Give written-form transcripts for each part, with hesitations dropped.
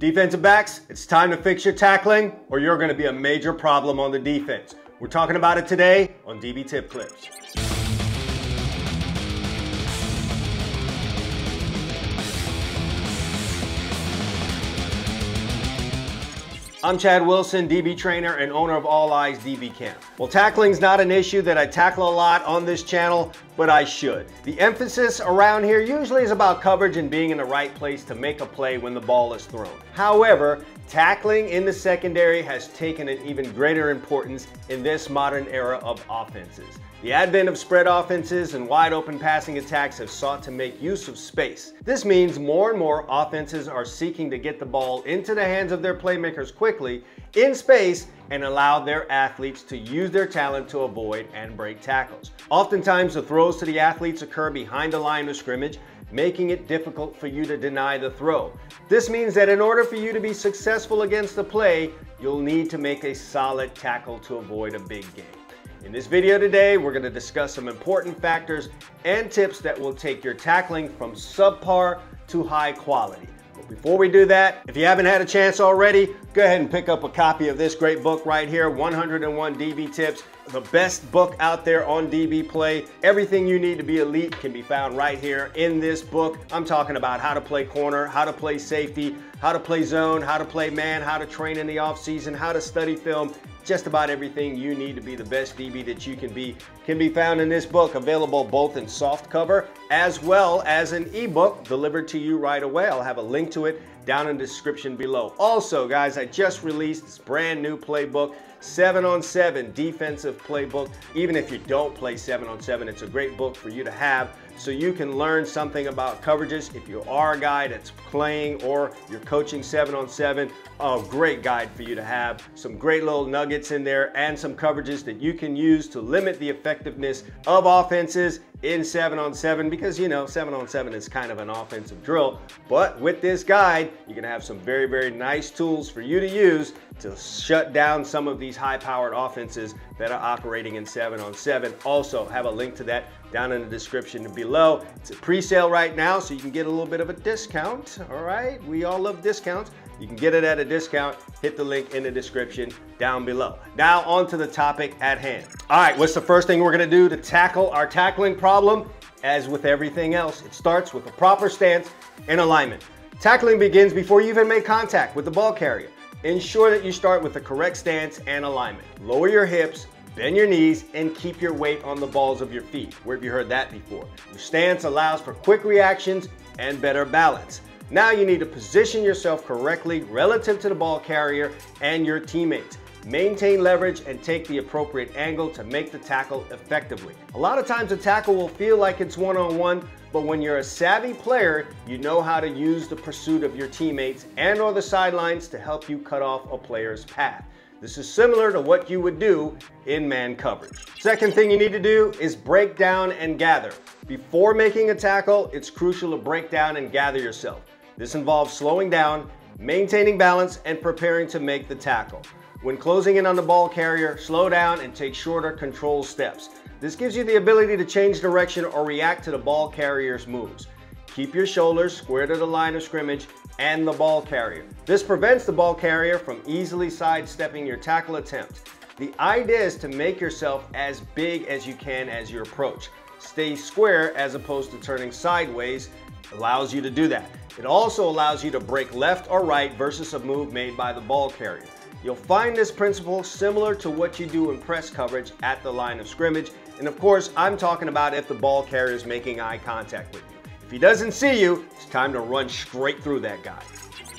Defensive backs, it's time to fix your tackling or you're going to be a major problem on the defense. We're talking about it today on DB Tip Clips. I'm Chad Wilson, DB trainer and owner of All Eyes DB Camp. Well, tackling's not an issue that I tackle a lot on this channel, but I should. The emphasis around here usually is about coverage and being in the right place to make a play when the ball is thrown. However, tackling in the secondary has taken an even greater importance in this modern era of offenses. The advent of spread offenses and wide open passing attacks have sought to make use of space. This means more and more offenses are seeking to get the ball into the hands of their playmakers quickly in space and allow their athletes to use their talent to avoid and break tackles. Oftentimes the throws to the athletes occur behind the line of scrimmage, making it difficult for you to deny the throw. This means that in order for you to be successful against the play, you'll need to make a solid tackle to avoid a big gain. In this video today, we're going to discuss some important factors and tips that will take your tackling from subpar to high quality. But before we do that, if you haven't had a chance already, go ahead and pick up a copy of this great book right here, 101 DB Tips, the best book out there on DB play. Everything you need to be elite can be found right here in this book. I'm talking about how to play corner, how to play safety, how to play zone, how to play man, how to train in the off season, how to study film. Just about everything you need to be the best DB that you can be found in this book, available both in soft cover as well as an ebook delivered to you right away. I'll have a link to it down in the description below. Also, guys, I just released this brand new playbook, 7-on-7 defensive playbook. Even if you don't play 7-on-7, it's a great book for you to have so you can learn something about coverages. If you are a guy that's playing or you're coaching 7-on-7, a great guide for you to have. Some great little nuggets in there and some coverages that you can use to limit the effectiveness of offenses in 7-on-7 because, you know, 7-on-7 is kind of an offensive drill. But with this guide, you're going to have some very, very nice tools for you to use to shut down some of these high-powered offenses that are operating in 7-on-7. Also, have a link to that down in the description below. It's a pre-sale right now, so you can get a little bit of a discount. All right, we all love discounts. You can get it at a discount. Hit the link in the description down below. Now on to the topic at hand. All right, what's the first thing we're gonna do to tackle our tackling problem? As with everything else, it starts with a proper stance and alignment. Tackling begins before you even make contact with the ball carrier. Ensure that you start with the correct stance and alignment. Lower your hips, bend your knees, and keep your weight on the balls of your feet. Where have you heard that before? Your stance allows for quick reactions and better balance. Now you need to position yourself correctly relative to the ball carrier and your teammates. Maintain leverage and take the appropriate angle to make the tackle effectively. A lot of times a tackle will feel like it's one-on-one, but when you're a savvy player, you know how to use the pursuit of your teammates and or the sidelines to help you cut off a player's path. This is similar to what you would do in man coverage. Second thing you need to do is break down and gather. Before making a tackle, it's crucial to break down and gather yourself. This involves slowing down, maintaining balance, and preparing to make the tackle. When closing in on the ball carrier, slow down and take shorter controlled steps. This gives you the ability to change direction or react to the ball carrier's moves. Keep your shoulders square to the line of scrimmage and the ball carrier. This prevents the ball carrier from easily sidestepping your tackle attempt. The idea is to make yourself as big as you can as you approach. Stay square as opposed to turning sideways allows you to do that. It also allows you to break left or right versus a move made by the ball carrier. You'll find this principle similar to what you do in press coverage at the line of scrimmage. And of course, I'm talking about if the ball carrier is making eye contact with you. If he doesn't see you, it's time to run straight through that guy.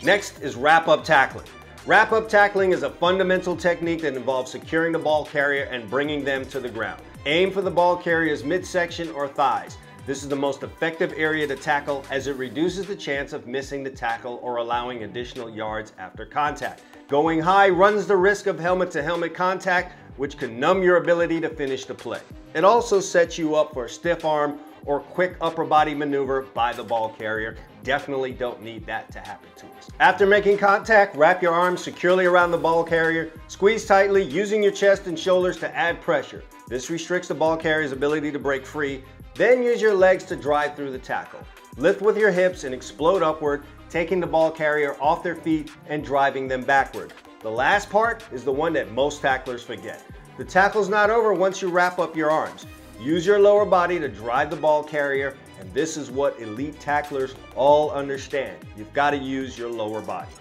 Next is wrap-up tackling. Wrap-up tackling is a fundamental technique that involves securing the ball carrier and bringing them to the ground. Aim for the ball carrier's midsection or thighs. This is the most effective area to tackle as it reduces the chance of missing the tackle or allowing additional yards after contact. Going high runs the risk of helmet-to-helmet contact, which can numb your ability to finish the play. It also sets you up for a stiff arm or quick upper body maneuver by the ball carrier. Definitely don't need that to happen to us. After making contact, wrap your arms securely around the ball carrier. Squeeze tightly, using your chest and shoulders to add pressure. This restricts the ball carrier's ability to break free. Then use your legs to drive through the tackle. Lift with your hips and explode upward, taking the ball carrier off their feet and driving them backward. The last part is the one that most tacklers forget. The tackle's not over once you wrap up your arms. Use your lower body to drive the ball carrier, and this is what elite tacklers all understand. You've got to use your lower body.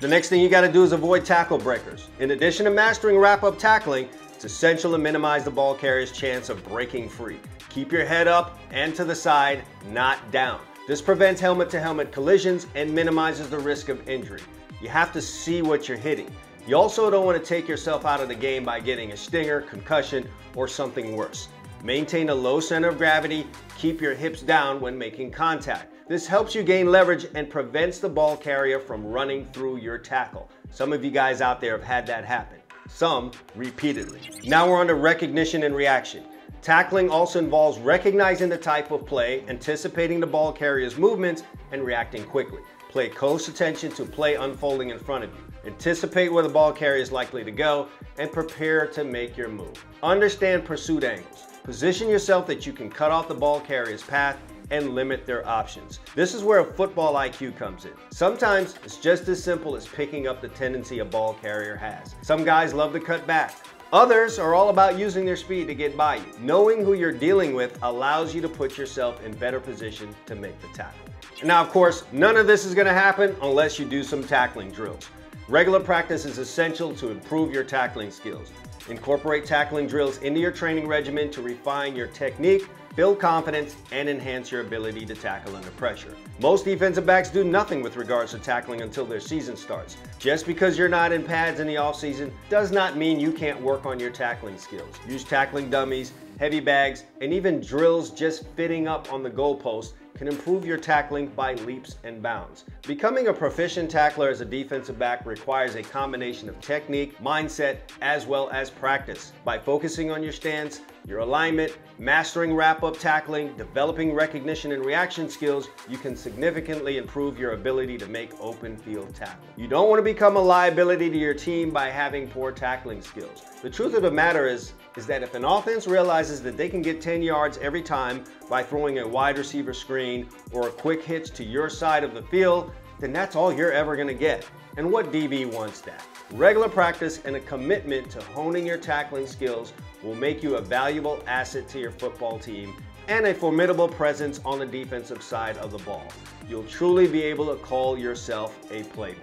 The next thing you got to do is avoid tackle breakers. In addition to mastering wrap-up tackling, it's essential to minimize the ball carrier's chance of breaking free. Keep your head up and to the side, not down. This prevents helmet-to-helmet collisions and minimizes the risk of injury. You have to see what you're hitting. You also don't want to take yourself out of the game by getting a stinger, concussion, or something worse. Maintain a low center of gravity, keep your hips down when making contact. This helps you gain leverage and prevents the ball carrier from running through your tackle. Some of you guys out there have had that happen, some repeatedly. Now we're on to recognition and reaction. Tackling also involves recognizing the type of play, anticipating the ball carrier's movements, and reacting quickly. Pay close attention to play unfolding in front of you. Anticipate where the ball carrier is likely to go and prepare to make your move. Understand pursuit angles. Position yourself that you can cut off the ball carrier's path and limit their options. This is where a football IQ comes in. Sometimes it's just as simple as picking up the tendency a ball carrier has. Some guys love to cut back. Others are all about using their speed to get by you. Knowing who you're dealing with allows you to put yourself in better position to make the tackle. Now, of course, none of this is going to happen unless you do some tackling drills. Regular practice is essential to improve your tackling skills. Incorporate tackling drills into your training regimen to refine your technique, build confidence, and enhance your ability to tackle under pressure. Most defensive backs do nothing with regards to tackling until their season starts. Just because you're not in pads in the offseason does not mean you can't work on your tackling skills. Use tackling dummies, heavy bags, and even drills just fitting up on the goalpost can improve your tackling by leaps and bounds. Becoming a proficient tackler as a defensive back requires a combination of technique, mindset, as well as practice. By focusing on your stance, your alignment, mastering wrap-up tackling, developing recognition and reaction skills, you can significantly improve your ability to make open field tackles. You don't want to become a liability to your team by having poor tackling skills. The truth of the matter is that if an offense realizes that they can get 10 yards every time by throwing a wide receiver screen or a quick hitch to your side of the field, then that's all you're ever going to get. And what DB wants that? Regular practice and a commitment to honing your tackling skills will make you a valuable asset to your football team and a formidable presence on the defensive side of the ball. You'll truly be able to call yourself a playmaker.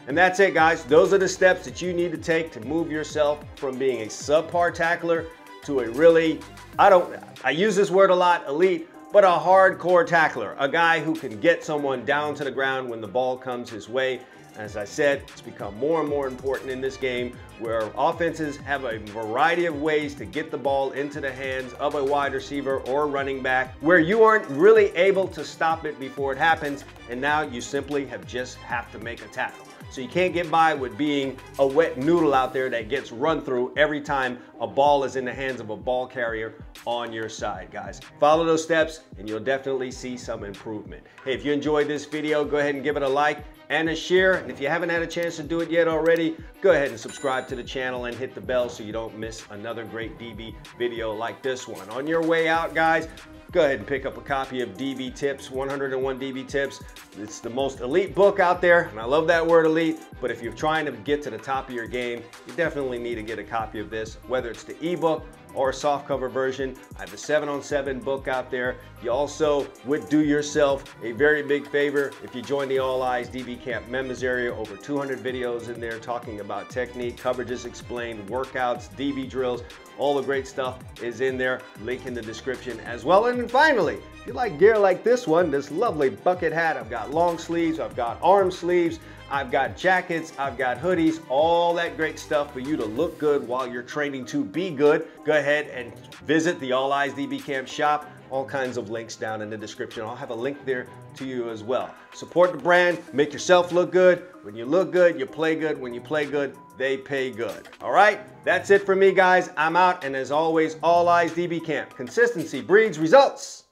And that's it, guys. Those are the steps that you need to take to move yourself from being a subpar tackler to a really, I use this word a lot, elite, but a hardcore tackler, a guy who can get someone down to the ground when the ball comes his way. As I said, it's become more and more important in this game where offenses have a variety of ways to get the ball into the hands of a wide receiver or running back where you aren't really able to stop it before it happens, and now you simply have to make a tackle. So you can't get by with being a wet noodle out there that gets run through every time a ball is in the hands of a ball carrier on your side, guys. Follow those steps and you'll definitely see some improvement. Hey, if you enjoyed this video, go ahead and give it a like and a share. And if you haven't had a chance to do it yet already, go ahead and subscribe to the channel and hit the bell so you don't miss another great DB video like this one. On your way out, guys, go ahead and pick up a copy of DB Tips, 101 DB Tips. It's the most elite book out there, and I love that word elite, but if you're trying to get to the top of your game, you definitely need to get a copy of this, whether it's the ebook or a softcover version. I have the 7-on-7 book out there. You also would do yourself a very big favor if you join the All Eyes DB Camp members area. Over 200 videos in there talking about technique, coverages explained, workouts, DB drills, all the great stuff is in there. Link in the description as well. And finally, if you like gear like this one, this lovely bucket hat, I've got long sleeves, I've got arm sleeves, I've got jackets, I've got hoodies, all that great stuff for you to look good while you're training to be good. Go ahead and visit the All Eyes DB Camp shop. All kinds of links down in the description. I'll have a link there to you as well. Support the brand, make yourself look good. When you look good, you play good. When you play good, they pay good. All right, that's it for me, guys. I'm out, and as always, All Eyes DB Camp. Consistency breeds results.